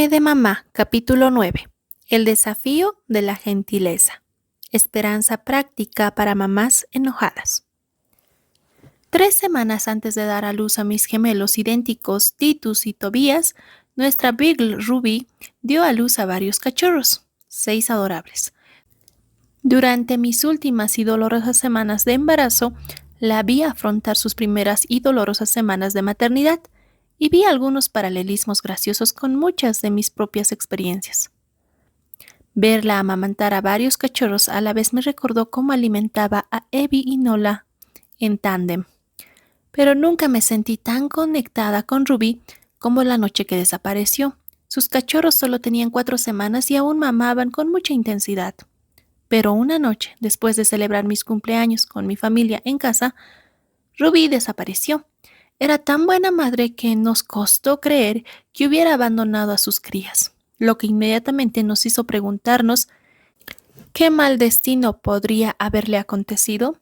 M de Mamá, capítulo 9. El desafío de la gentileza. Esperanza práctica para mamás enojadas. 3 semanas antes de dar a luz a mis gemelos idénticos Titus y Tobías, nuestra Beagle Ruby dio a luz a varios cachorros, 6 adorables. Durante mis últimas y dolorosas semanas de embarazo, la vi afrontar sus primeras y dolorosas semanas de maternidad, y vi algunos paralelismos graciosos con muchas de mis propias experiencias. Verla amamantar a varios cachorros a la vez me recordó cómo alimentaba a Evie y Nola en tándem. Pero nunca me sentí tan conectada con Ruby como la noche que desapareció. Sus cachorros solo tenían 4 semanas y aún mamaban con mucha intensidad. Pero una noche, después de celebrar mis cumpleaños con mi familia en casa, Ruby desapareció. Era tan buena madre que nos costó creer que hubiera abandonado a sus crías, lo que inmediatamente nos hizo preguntarnos ¿qué mal destino podría haberle acontecido?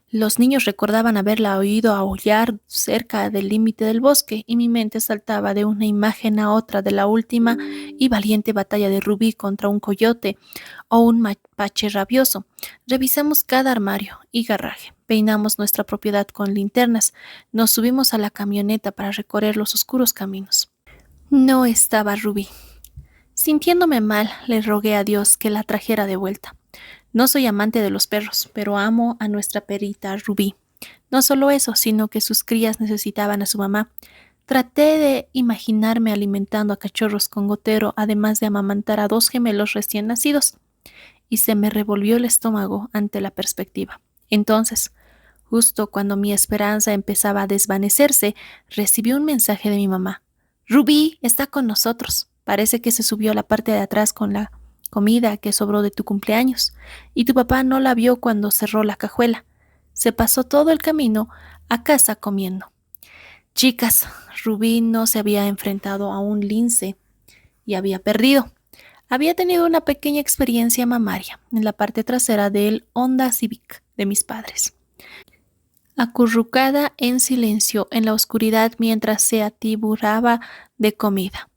Los niños recordaban haberla oído aullar cerca del límite del bosque y mi mente saltaba de una imagen a otra de la última y valiente batalla de Ruby contra un coyote o un mapache rabioso. Revisamos cada armario y garaje, peinamos nuestra propiedad con linternas, nos subimos a la camioneta para recorrer los oscuros caminos. No estaba Ruby. Sintiéndome mal, le rogué a Dios que la trajera de vuelta. No soy amante de los perros, pero amo a nuestra perrita Ruby. No solo eso, sino que sus crías necesitaban a su mamá. Traté de imaginarme alimentando a cachorros con gotero, además de amamantar a 2 gemelos recién nacidos, y se me revolvió el estómago ante la perspectiva. Entonces, justo cuando mi esperanza empezaba a desvanecerse, recibí un mensaje de mi mamá. Ruby está con nosotros. Parece que se subió a la parte de atrás con la comida que sobró de tu cumpleaños, y tu papá no la vio cuando cerró la cajuela. Se pasó todo el camino a casa comiendo. Chicas, Rubí no se había enfrentado a un lince y había perdido. Había tenido una pequeña experiencia mamaria en la parte trasera del Honda Civic de mis padres. Acurrucada en silencio en la oscuridad mientras se atiborraba de comida.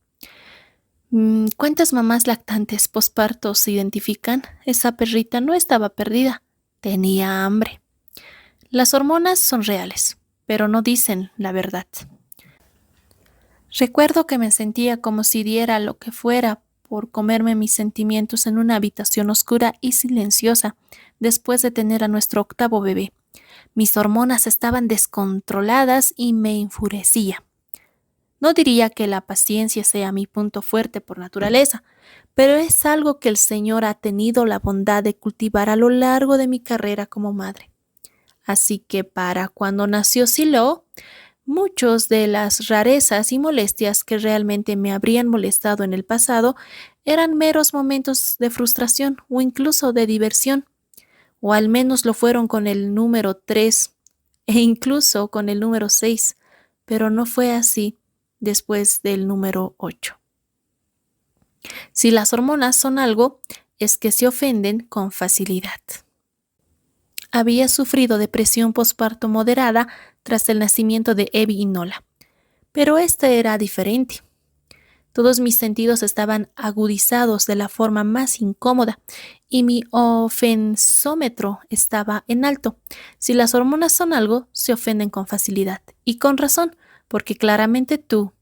¿Cuántas mamás lactantes posparto se identifican? Esa perrita no estaba perdida, tenía hambre. Las hormonas son reales, pero no dicen la verdad. Recuerdo que me sentía como si diera lo que fuera por comerme mis sentimientos en una habitación oscura y silenciosa después de tener a nuestro 8º bebé. Mis hormonas estaban descontroladas y me enfurecía. No diría que la paciencia sea mi punto fuerte por naturaleza, pero es algo que el Señor ha tenido la bondad de cultivar a lo largo de mi carrera como madre. Así que para cuando nació Silo, muchos de las rarezas y molestias que realmente me habrían molestado en el pasado eran meros momentos de frustración o incluso de diversión, o al menos lo fueron con el número 3 e incluso con el número 6, pero no fue así después del número 8. Si las hormonas son algo, es que se ofenden con facilidad. Había sufrido depresión posparto moderada tras el nacimiento de Evie y Nola, pero este era diferente. Todos mis sentidos estaban agudizados de la forma más incómoda y mi ofensómetro estaba en alto. Si las hormonas son algo, se ofenden con facilidad y con razón, porque claramente tú.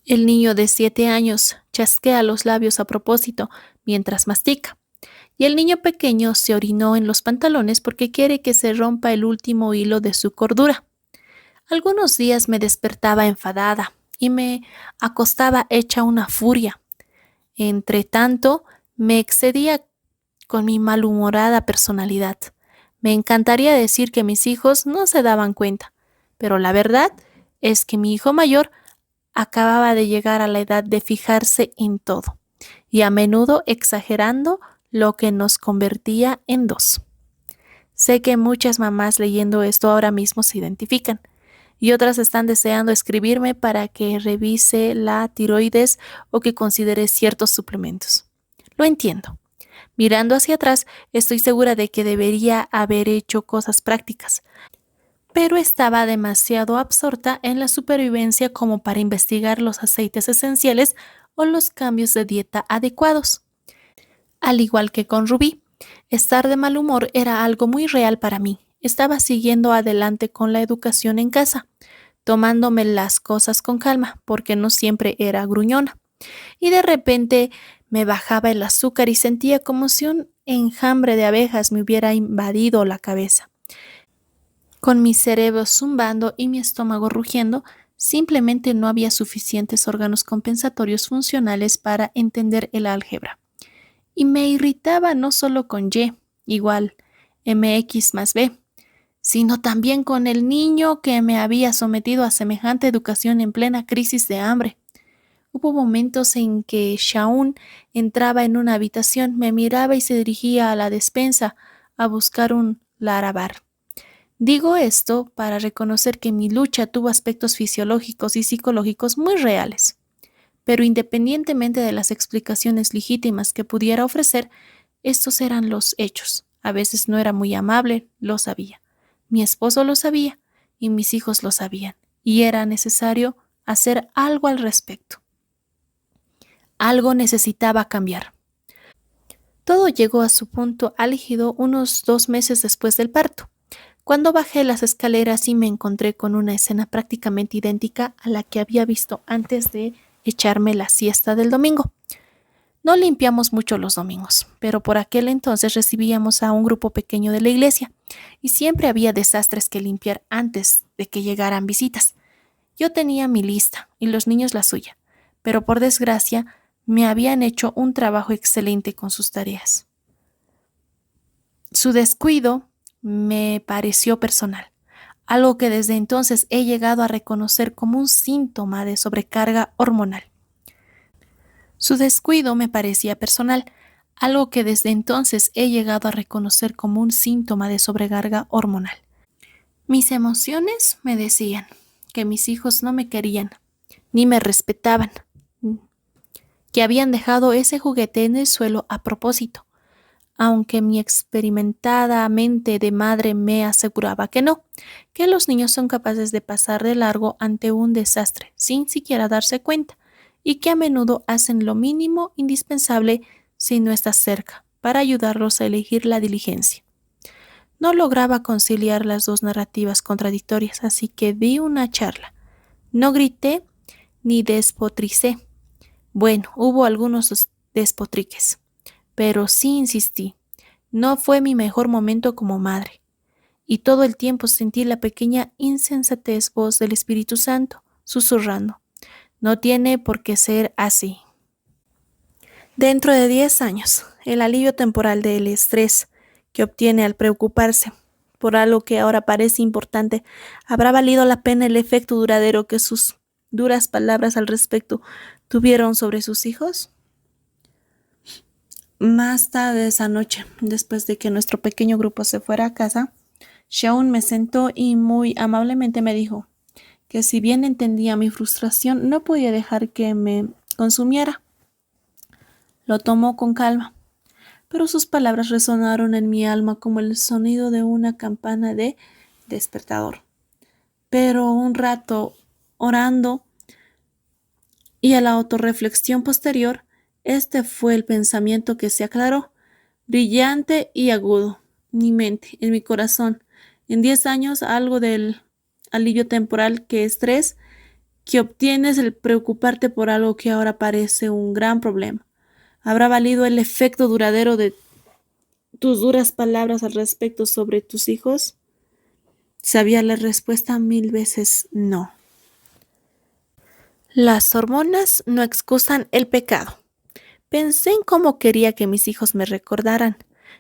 El niño de 7 años chasquea los labios a propósito mientras mastica. Y el niño pequeño se orinó en los pantalones porque quiere que se rompa el último hilo de su cordura. Algunos días me despertaba enfadada y me acostaba hecha una furia. Entre tanto, me excedía con mi malhumorada personalidad. Me encantaría decir que mis hijos no se daban cuenta, pero la verdad es que mi hijo mayor acababa de llegar a la edad de fijarse en todo, y a menudo exagerando lo que nos convertía en 2. Sé que muchas mamás leyendo esto ahora mismo se identifican, y otras están deseando escribirme para que revise la tiroides o que considere ciertos suplementos. Lo entiendo. Mirando hacia atrás, estoy segura de que debería haber hecho cosas prácticas, pero estaba demasiado absorta en la supervivencia como para investigar los aceites esenciales o los cambios de dieta adecuados. Al igual que con Rubí, estar de mal humor era algo muy real para mí. Estaba siguiendo adelante con la educación en casa, tomándome las cosas con calma, porque no siempre era gruñona. Y de repente me bajaba el azúcar y sentía como si un enjambre de abejas me hubiera invadido la cabeza. Con mi cerebro zumbando y mi estómago rugiendo, simplemente no había suficientes órganos compensatorios funcionales para entender el álgebra. Y me irritaba no solo con Y, igual mx más b, sino también con el niño que me había sometido a semejante educación en plena crisis de hambre. Hubo momentos en que Shaun entraba en una habitación, me miraba y se dirigía a la despensa a buscar un Larabar. Digo esto para reconocer que mi lucha tuvo aspectos fisiológicos y psicológicos muy reales. Pero independientemente de las explicaciones legítimas que pudiera ofrecer, estos eran los hechos. A veces no era muy amable, lo sabía. Mi esposo lo sabía y mis hijos lo sabían. Y era necesario hacer algo al respecto. Algo necesitaba cambiar. Todo llegó a su punto álgido unos 2 meses después del parto, cuando bajé las escaleras y me encontré con una escena prácticamente idéntica a la que había visto antes de echarme la siesta del domingo. No limpiamos mucho los domingos, pero por aquel entonces recibíamos a un grupo pequeño de la iglesia y siempre había desastres que limpiar antes de que llegaran visitas. Yo tenía mi lista y los niños la suya, pero por desgracia me habían hecho un trabajo excelente con sus tareas. Su descuido me pareció personal, algo que desde entonces he llegado a reconocer como un síntoma de sobrecarga hormonal. Su descuido me parecía personal, algo que desde entonces he llegado a reconocer como un síntoma de sobrecarga hormonal. Mis emociones me decían que mis hijos no me querían, ni me respetaban, que habían dejado ese juguete en el suelo a propósito, aunque mi experimentada mente de madre me aseguraba que no, que los niños son capaces de pasar de largo ante un desastre sin siquiera darse cuenta, y que a menudo hacen lo mínimo indispensable si no estás cerca, para ayudarlos a elegir la diligencia. No lograba conciliar las dos narrativas contradictorias, así que di una charla. No grité ni despotricé. Bueno, hubo algunos despotriques, pero sí insistí. No fue mi mejor momento como madre. Y todo el tiempo sentí la pequeña insensatez voz del Espíritu Santo, susurrando: no tiene por qué ser así. Dentro de 10 años, el alivio temporal del estrés que obtiene al preocuparse por algo que ahora parece importante, ¿habrá valido la pena el efecto duradero que sus duras palabras al respecto tuvieron sobre sus hijos? Más tarde esa noche, después de que nuestro pequeño grupo se fuera a casa, Shaun me sentó y muy amablemente me dijo que si bien entendía mi frustración, no podía dejar que me consumiera. Lo tomó con calma, pero sus palabras resonaron en mi alma como el sonido de una campana de despertador. Pero un rato orando y a la autorreflexión posterior, este fue el pensamiento que se aclaró, brillante y agudo, mi mente, en mi corazón. En 10 años, algo del alivio temporal que estrés que obtienes el preocuparte por algo que ahora parece un gran problema. ¿Habrá valido el efecto duradero de tus duras palabras al respecto sobre tus hijos? Sabía la respuesta 1000 veces no. Las hormonas no excusan el pecado. Pensé en cómo quería que mis hijos me recordaran.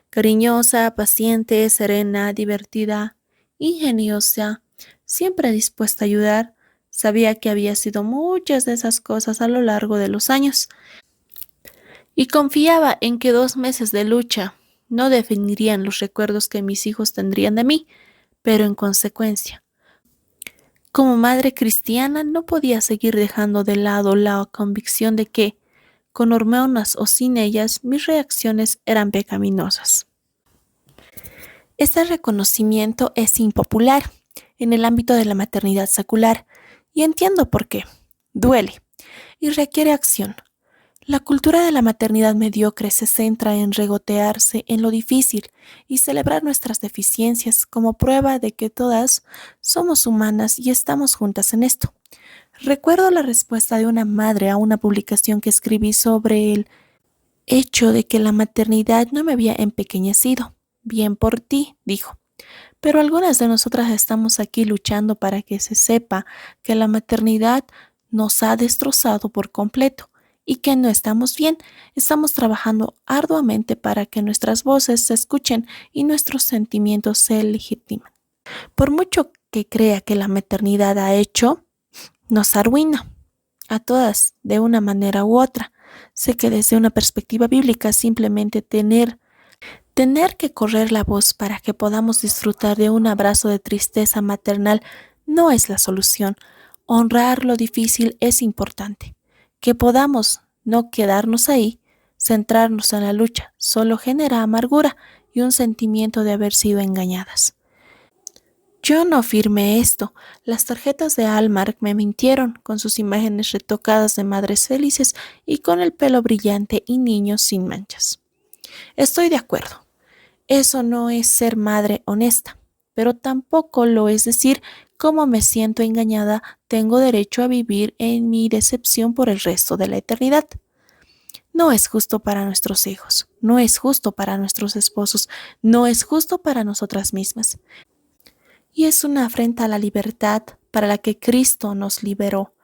Cariñosa, paciente, serena, divertida, ingeniosa, siempre dispuesta a ayudar. Sabía que había sido muchas de esas cosas a lo largo de los años. Y confiaba en que 2 meses de lucha no definirían los recuerdos que mis hijos tendrían de mí, pero en consecuencia, como madre cristiana no podía seguir dejando de lado la convicción de que, con hormonas o sin ellas, mis reacciones eran pecaminosas. Este reconocimiento es impopular en el ámbito de la maternidad secular, y entiendo por qué. Duele y requiere acción. La cultura de la maternidad mediocre se centra en regotearse en lo difícil y celebrar nuestras deficiencias como prueba de que todas somos humanas y estamos juntas en esto. Recuerdo la respuesta de una madre a una publicación que escribí sobre el hecho de que la maternidad no me había empequeñecido. Bien por ti, dijo. Pero algunas de nosotras estamos aquí luchando para que se sepa que la maternidad nos ha destrozado por completo y que no estamos bien. Estamos trabajando arduamente para que nuestras voces se escuchen y nuestros sentimientos se legitimen. Por mucho que crea que la maternidad ha hecho, nos arruina a todas de una manera u otra. Sé que desde una perspectiva bíblica simplemente tener que correr la voz para que podamos disfrutar de un abrazo de tristeza maternal no es la solución. Honrar lo difícil es importante. Que podamos no quedarnos ahí, centrarnos en la lucha, solo genera amargura y un sentimiento de haber sido engañadas. Yo no firmé esto. Las tarjetas de Hallmark me mintieron con sus imágenes retocadas de madres felices y con el pelo brillante y niños sin manchas. Estoy de acuerdo. Eso no es ser madre honesta, pero tampoco lo es decir, como me siento engañada, tengo derecho a vivir en mi decepción por el resto de la eternidad. No es justo para nuestros hijos, no es justo para nuestros esposos, no es justo para nosotras mismas. Y es una afrenta a la libertad para la que Cristo nos liberó.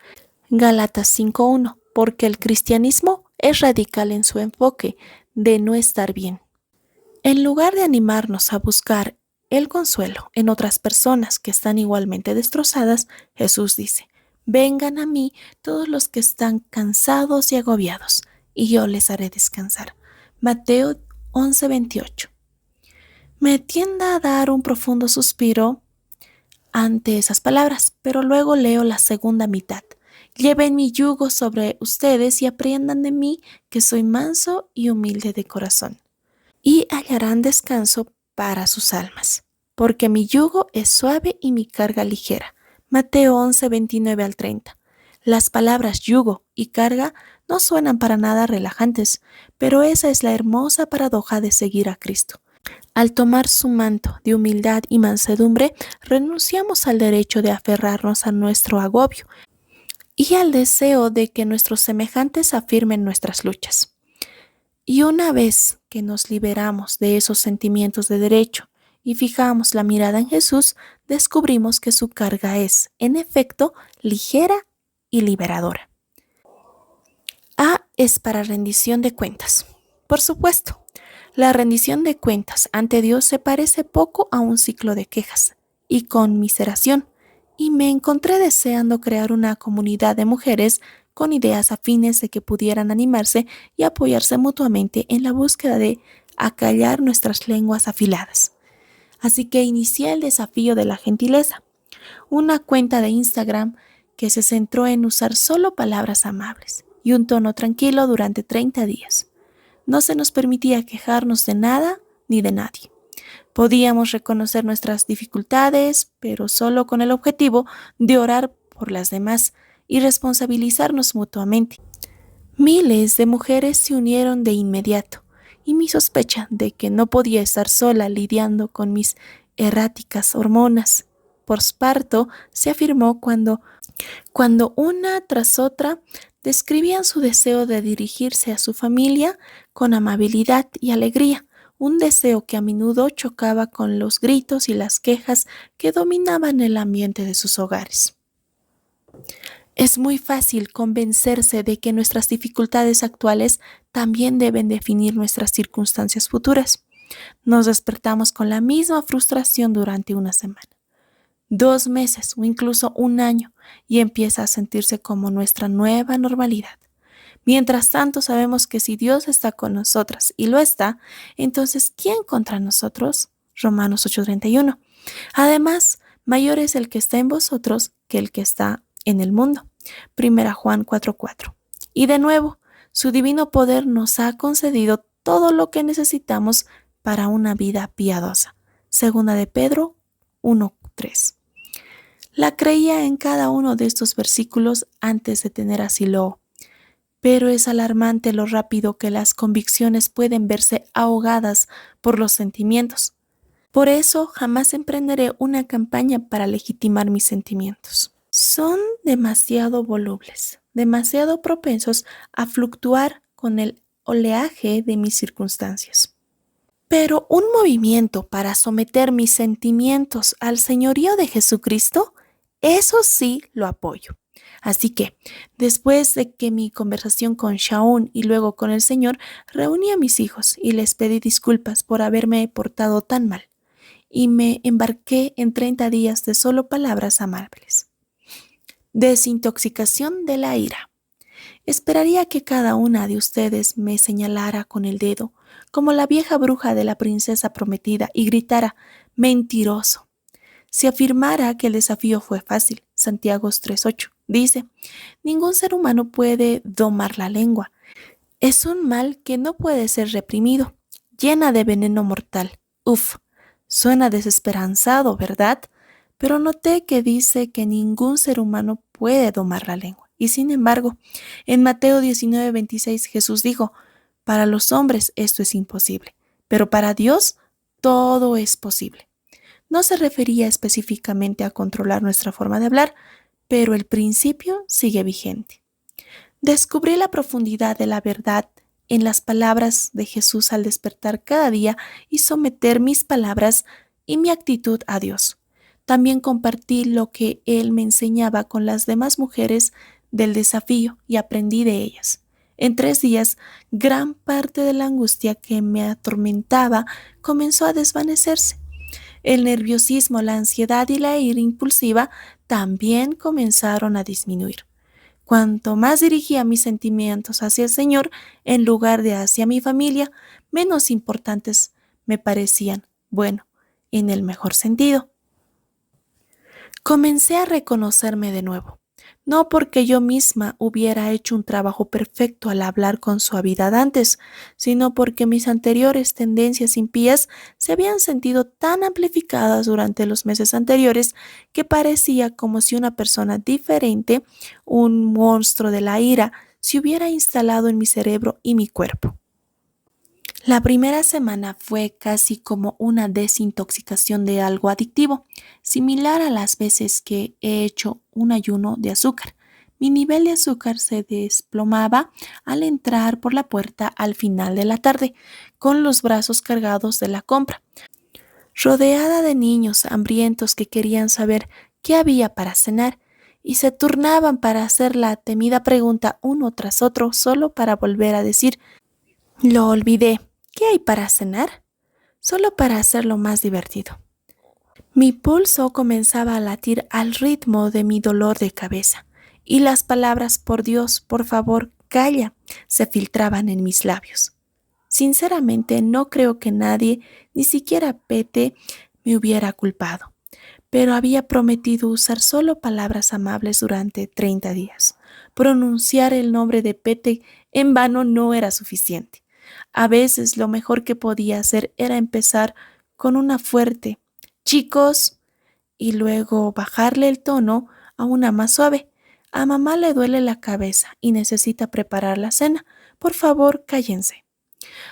Gálatas 5:1, porque el cristianismo es radical en su enfoque de no estar bien. En lugar de animarnos a buscar el consuelo en otras personas que están igualmente destrozadas, Jesús dice, vengan a mí todos los que están cansados y agobiados, y yo les haré descansar. Mateo 11:28. Me tienda a dar un profundo suspiro ante esas palabras, pero luego leo la segunda mitad. Lleven mi yugo sobre ustedes y aprendan de mí, que soy manso y humilde de corazón, y hallarán descanso para sus almas, porque mi yugo es suave y mi carga ligera. Mateo 11:29 al 30. Las palabras yugo y carga no suenan para nada relajantes, pero esa es la hermosa paradoja de seguir a Cristo. Al tomar su manto de humildad y mansedumbre, renunciamos al derecho de aferrarnos a nuestro agobio y al deseo de que nuestros semejantes afirmen nuestras luchas. Y una vez que nos liberamos de esos sentimientos de derecho y fijamos la mirada en Jesús, descubrimos que su carga es, en efecto, ligera y liberadora. A es para rendición de cuentas. Por supuesto, la rendición de cuentas ante Dios se parece poco a un ciclo de quejas y conmiseración, y me encontré deseando crear una comunidad de mujeres con ideas afines de que pudieran animarse y apoyarse mutuamente en la búsqueda de acallar nuestras lenguas afiladas. Así que inicié el desafío de la gentileza, una cuenta de Instagram que se centró en usar solo palabras amables y un tono tranquilo durante 30 días. No se nos permitía quejarnos de nada ni de nadie. Podíamos reconocer nuestras dificultades, pero solo con el objetivo de orar por las demás y responsabilizarnos mutuamente. Miles de mujeres se unieron de inmediato, y mi sospecha de que no podía estar sola lidiando con mis erráticas hormonas posparto se afirmó cuando una tras otra describían su deseo de dirigirse a su familia con amabilidad y alegría, un deseo que a menudo chocaba con los gritos y las quejas que dominaban el ambiente de sus hogares. Es muy fácil convencerse de que nuestras dificultades actuales también deben definir nuestras circunstancias futuras. Nos despertamos con la misma frustración durante una semana, 2 meses o incluso un año, y empieza a sentirse como nuestra nueva normalidad. Mientras tanto, sabemos que si Dios está con nosotras y lo está, entonces ¿quién contra nosotros? Romanos 8:31. Además, mayor es el que está en vosotros que el que está en el mundo. 1 Juan 4:4. Y de nuevo, su divino poder nos ha concedido todo lo que necesitamos para una vida piadosa. 2 de Pedro 1:3. La creía en cada uno de estos versículos antes de tener a Silo, pero es alarmante lo rápido que las convicciones pueden verse ahogadas por los sentimientos. Por eso jamás emprenderé una campaña para legitimar mis sentimientos. Son demasiado volubles, demasiado propensos a fluctuar con el oleaje de mis circunstancias. Pero un movimiento para someter mis sentimientos al señorío de Jesucristo, eso sí lo apoyo. Así que, después de que mi conversación con Shaun y luego con el Señor, reuní a mis hijos y les pedí disculpas por haberme portado tan mal, y me embarqué en 30 días de solo palabras amables. Desintoxicación de la ira. Esperaría que cada una de ustedes me señalara con el dedo, como la vieja bruja de la princesa prometida, y gritara: «¡Mentiroso!». Si afirmara que el desafío fue fácil, Santiago 3:8 dice: «Ningún ser humano puede domar la lengua. Es un mal que no puede ser reprimido, llena de veneno mortal». Uf, suena desesperanzado, ¿verdad? Pero noté que dice que ningún ser humano puede domar la lengua. Y sin embargo, en Mateo 19:26 Jesús dijo: «Para los hombres esto es imposible, pero para Dios todo es posible». No se refería específicamente a controlar nuestra forma de hablar, pero el principio sigue vigente. Descubrí la profundidad de la verdad en las palabras de Jesús al despertar cada día y someter mis palabras y mi actitud a Dios. También compartí lo que Él me enseñaba con las demás mujeres del desafío y aprendí de ellas. En 3 días, gran parte de la angustia que me atormentaba comenzó a desvanecerse. El nerviosismo, la ansiedad y la ira impulsiva también comenzaron a disminuir. Cuanto más dirigía mis sentimientos hacia el Señor en lugar de hacia mi familia, menos importantes me parecían, bueno, en el mejor sentido. Comencé a reconocerme de nuevo, no porque yo misma hubiera hecho un trabajo perfecto al hablar con suavidad antes, sino porque mis anteriores tendencias impías se habían sentido tan amplificadas durante los meses anteriores que parecía como si una persona diferente, un monstruo de la ira, se hubiera instalado en mi cerebro y mi cuerpo. La primera semana fue casi como una desintoxicación de algo adictivo, similar a las veces que he hecho un ayuno de azúcar. Mi nivel de azúcar se desplomaba al entrar por la puerta al final de la tarde, con los brazos cargados de la compra, rodeada de niños hambrientos que querían saber qué había para cenar y se turnaban para hacer la temida pregunta uno tras otro solo para volver a decir: «Lo olvidé. ¿Qué hay para cenar?», solo para hacerlo más divertido. Mi pulso comenzaba a latir al ritmo de mi dolor de cabeza, y las palabras «por Dios, por favor, calla» se filtraban en mis labios. Sinceramente, no creo que nadie, ni siquiera Pete, me hubiera culpado, pero había prometido usar solo palabras amables durante 30 días. Pronunciar el nombre de Pete en vano no era suficiente. A veces lo mejor que podía hacer era empezar con una fuerte «chicos» y luego bajarle el tono a una más suave. «A mamá le duele la cabeza y necesita preparar la cena. Por favor, cállense».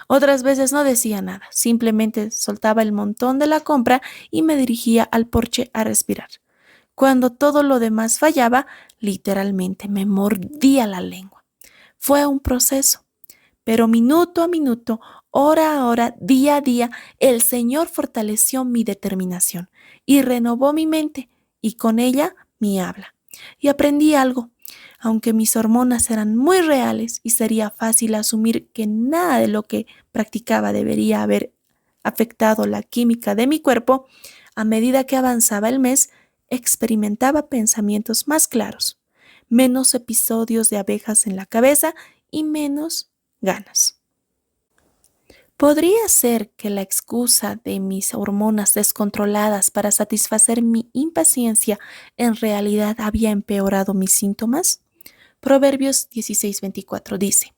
Otras veces no decía nada, simplemente soltaba el montón de la compra y me dirigía al porche a respirar. Cuando todo lo demás fallaba, literalmente me mordía la lengua. Fue un proceso. Pero minuto a minuto, hora a hora, día a día, el Señor fortaleció mi determinación y renovó mi mente y con ella mi habla. Y aprendí algo. Aunque mis hormonas eran muy reales y sería fácil asumir que nada de lo que practicaba debería haber afectado la química de mi cuerpo, a medida que avanzaba el mes, experimentaba pensamientos más claros, menos episodios de abejas en la cabeza y menos ganas. ¿Podría ser que la excusa de mis hormonas descontroladas para satisfacer mi impaciencia en realidad había empeorado mis síntomas? Proverbios 16:24 dice: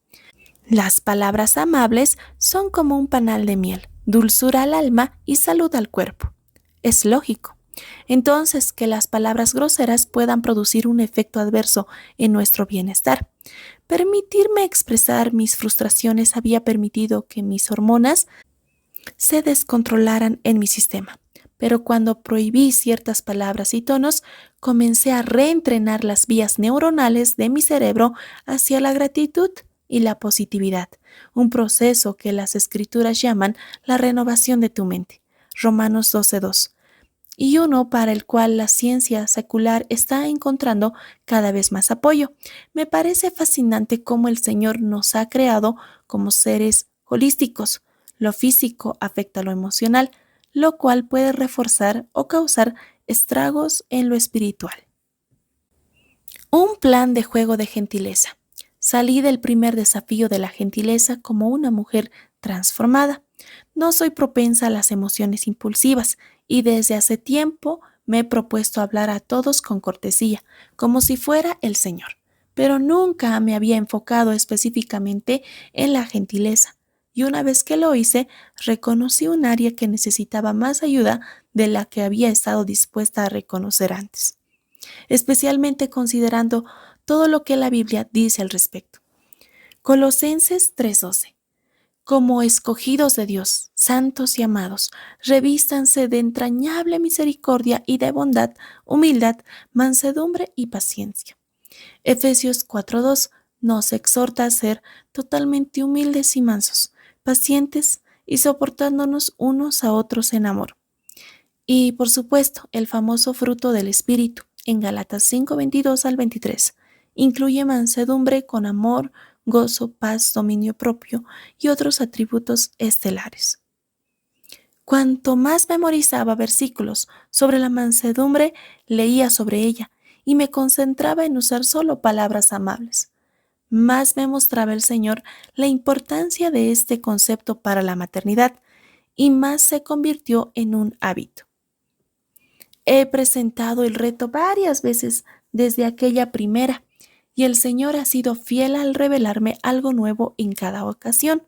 «Las palabras amables son como un panal de miel, dulzura al alma y salud al cuerpo». Es lógico. Entonces, que las palabras groseras puedan producir un efecto adverso en nuestro bienestar. Permitirme expresar mis frustraciones había permitido que mis hormonas se descontrolaran en mi sistema. Pero cuando prohibí ciertas palabras y tonos, comencé a reentrenar las vías neuronales de mi cerebro hacia la gratitud y la positividad, un proceso que las escrituras llaman la renovación de tu mente. Romanos 12:2. Y uno para el cual la ciencia secular está encontrando cada vez más apoyo. Me parece fascinante cómo el Señor nos ha creado como seres holísticos. Lo físico afecta a lo emocional, lo cual puede reforzar o causar estragos en lo espiritual. Un plan de juego de gentileza. Salí del primer desafío de la gentileza como una mujer transformada. No soy propensa a las emociones impulsivas y desde hace tiempo me he propuesto hablar a todos con cortesía, como si fuera el Señor, pero nunca me había enfocado específicamente en la gentileza. Y una vez que lo hice, reconocí un área que necesitaba más ayuda de la que había estado dispuesta a reconocer antes, especialmente considerando todo lo que la Biblia dice al respecto. Colosenses 3:12. Como escogidos de Dios, santos y amados, revístanse de entrañable misericordia y de bondad, humildad, mansedumbre y paciencia. Efesios 4:2 nos exhorta a ser totalmente humildes y mansos, pacientes y soportándonos unos a otros en amor. Y, por supuesto, el famoso fruto del Espíritu, en Gálatas 5:22 al 23, incluye mansedumbre con amor, gozo, paz, dominio propio y otros atributos estelares. Cuanto más memorizaba versículos sobre la mansedumbre, leía sobre ella y me concentraba en usar solo palabras amables. Más me mostraba el Señor la importancia de este concepto para la maternidad y más se convirtió en un hábito. He presentado el reto varias veces desde aquella primera, y el Señor ha sido fiel al revelarme algo nuevo en cada ocasión.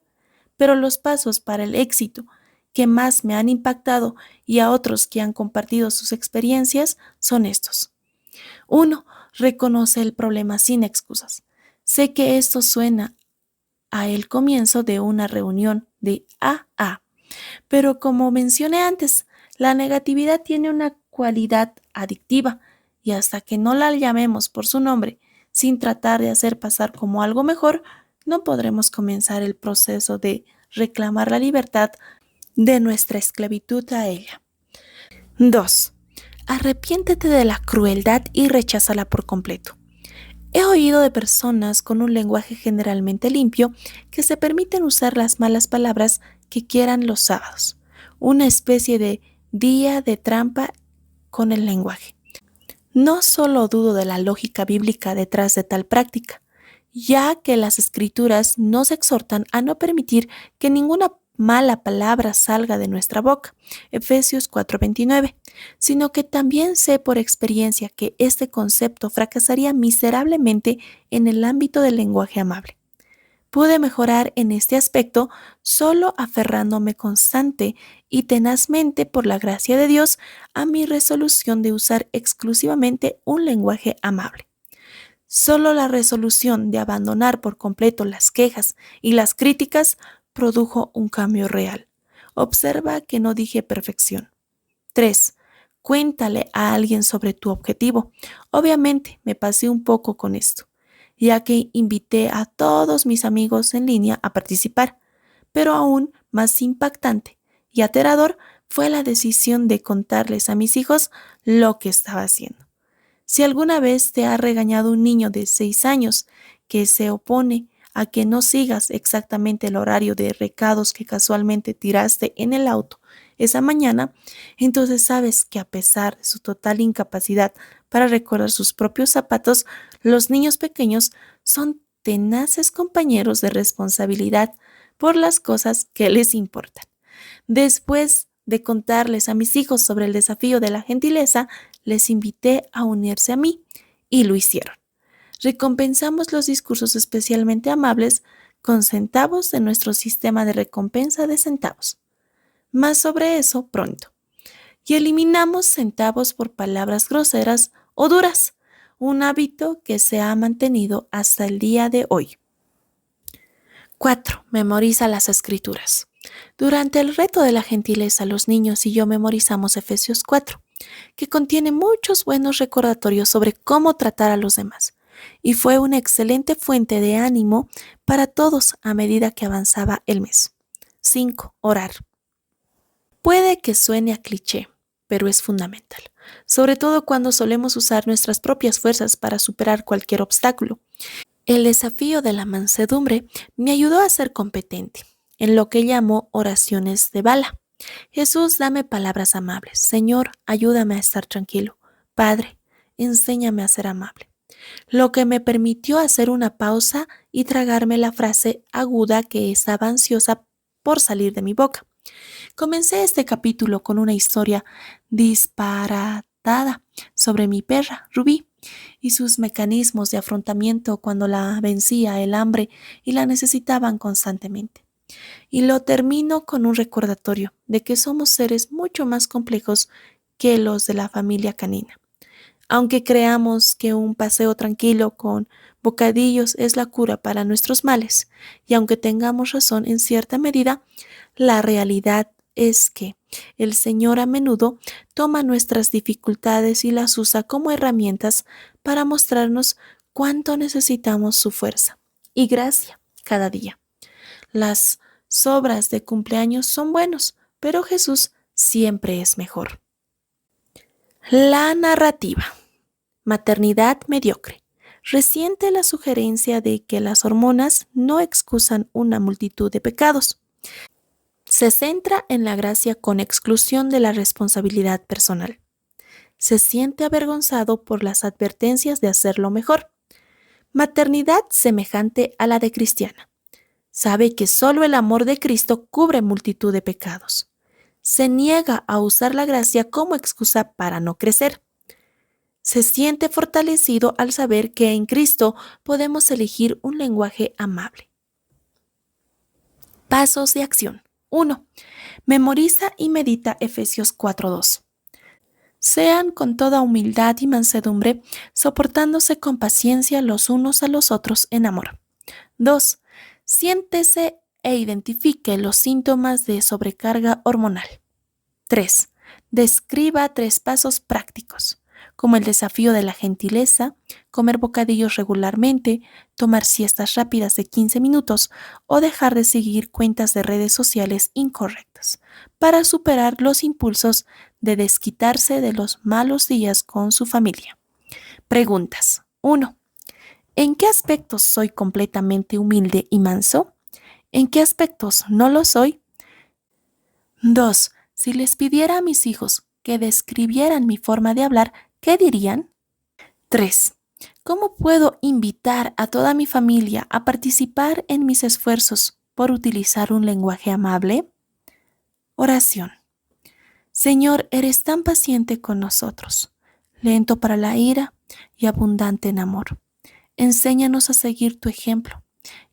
Pero los pasos para el éxito que más me han impactado y a otros que han compartido sus experiencias son estos. 1. Reconoce el problema sin excusas. Sé que esto suena a el comienzo de una reunión de AA, pero como mencioné antes, la negatividad tiene una cualidad adictiva y hasta que no la llamemos por su nombre, sin tratar de hacer pasar como algo mejor, no podremos comenzar el proceso de reclamar la libertad de nuestra esclavitud a ella. 2. Arrepiéntete de la crueldad y recházala por completo. He oído de personas con un lenguaje generalmente limpio que se permiten usar las malas palabras que quieran los sábados, una especie de día de trampa con el lenguaje. No solo dudo de la lógica bíblica detrás de tal práctica, ya que las escrituras nos exhortan a no permitir que ninguna mala palabra salga de nuestra boca, Efesios 4:29, sino que también sé por experiencia que este concepto fracasaría miserablemente en el ámbito del lenguaje amable. Pude mejorar en este aspecto solo aferrándome constante y tenazmente por la gracia de Dios a mi resolución de usar exclusivamente un lenguaje amable. Solo la resolución de abandonar por completo las quejas y las críticas produjo un cambio real. Observa que no dije perfección. 3. Cuéntale a alguien sobre tu objetivo. Obviamente me pasé un poco con esto, ya que invité a todos mis amigos en línea a participar, pero aún más impactante y aterrador fue la decisión de contarles a mis hijos lo que estaba haciendo. Si alguna vez te ha regañado un niño de 6 años que se opone a que no sigas exactamente el horario de recados que casualmente tiraste en el auto esa mañana, entonces sabes que a pesar de su total incapacidad para recordar sus propios zapatos, los niños pequeños son tenaces compañeros de responsabilidad por las cosas que les importan. Después de contarles a mis hijos sobre el desafío de la gentileza, les invité a unirse a mí y lo hicieron. Recompensamos los discursos especialmente amables con centavos de nuestro sistema de recompensa de centavos. Más sobre eso pronto. y eliminamos centavos por palabras groseras o duras, un hábito que se ha mantenido hasta el día de hoy. 4. Memoriza las escrituras. Durante el reto de la gentileza, los niños y yo memorizamos Efesios 4, que contiene muchos buenos recordatorios sobre cómo tratar a los demás, y fue una excelente fuente de ánimo para todos a medida que avanzaba el mes. 5. Orar. Puede que suene a cliché, pero es fundamental, sobre todo cuando solemos usar nuestras propias fuerzas para superar cualquier obstáculo. El desafío de la mansedumbre me ayudó a ser competente en lo que llamo oraciones de bala. Jesús, dame palabras amables. Señor, ayúdame a estar tranquilo. Padre, enséñame a ser amable. Lo que me permitió hacer una pausa y tragarme la frase aguda que estaba ansiosa por salir de mi boca. Comencé este capítulo con una historia disparatada sobre mi perra, Rubí, y sus mecanismos de afrontamiento cuando la vencía el hambre y la necesitaban constantemente. Y lo termino con un recordatorio de que somos seres mucho más complejos que los de la familia canina. Aunque creamos que un paseo tranquilo con bocadillos es la cura para nuestros males, y aunque tengamos razón en cierta medida, la realidad es que el Señor a menudo toma nuestras dificultades y las usa como herramientas para mostrarnos cuánto necesitamos su fuerza y gracia cada día. Las sobras de cumpleaños son buenos, pero Jesús siempre es mejor. La narrativa. Maternidad mediocre. Reciente la sugerencia de que las hormonas no excusan una multitud de pecados. Se centra en la gracia con exclusión de la responsabilidad personal. Se siente avergonzado por las advertencias de hacerlo mejor. Maternidad semejante a la de cristiana. Sabe que solo el amor de Cristo cubre multitud de pecados. Se niega a usar la gracia como excusa para no crecer. Se siente fortalecido al saber que en Cristo podemos elegir un lenguaje amable. Pasos de acción. 1. Memoriza y medita Efesios 4:2. Sean con toda humildad y mansedumbre, soportándose con paciencia los unos a los otros en amor. 2. Siéntese e identifique los síntomas de sobrecarga hormonal. 3. Describa 3 pasos prácticos, como el desafío de la gentileza, comer bocadillos regularmente, tomar siestas rápidas de 15 minutos o dejar de seguir cuentas de redes sociales incorrectas, para superar los impulsos de desquitarse de los malos días con su familia. Preguntas. 1. ¿En qué aspectos soy completamente humilde y manso? ¿En qué aspectos no lo soy? 2. Si les pidiera a mis hijos que describieran mi forma de hablar, ¿qué dirían? 3. ¿Cómo puedo invitar a toda mi familia a participar en mis esfuerzos por utilizar un lenguaje amable? Oración. Señor, eres tan paciente con nosotros, lento para la ira y abundante en amor. Enséñanos a seguir tu ejemplo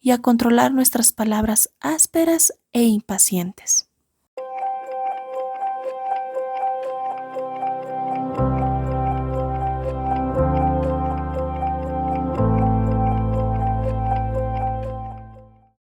y a controlar nuestras palabras ásperas e impacientes.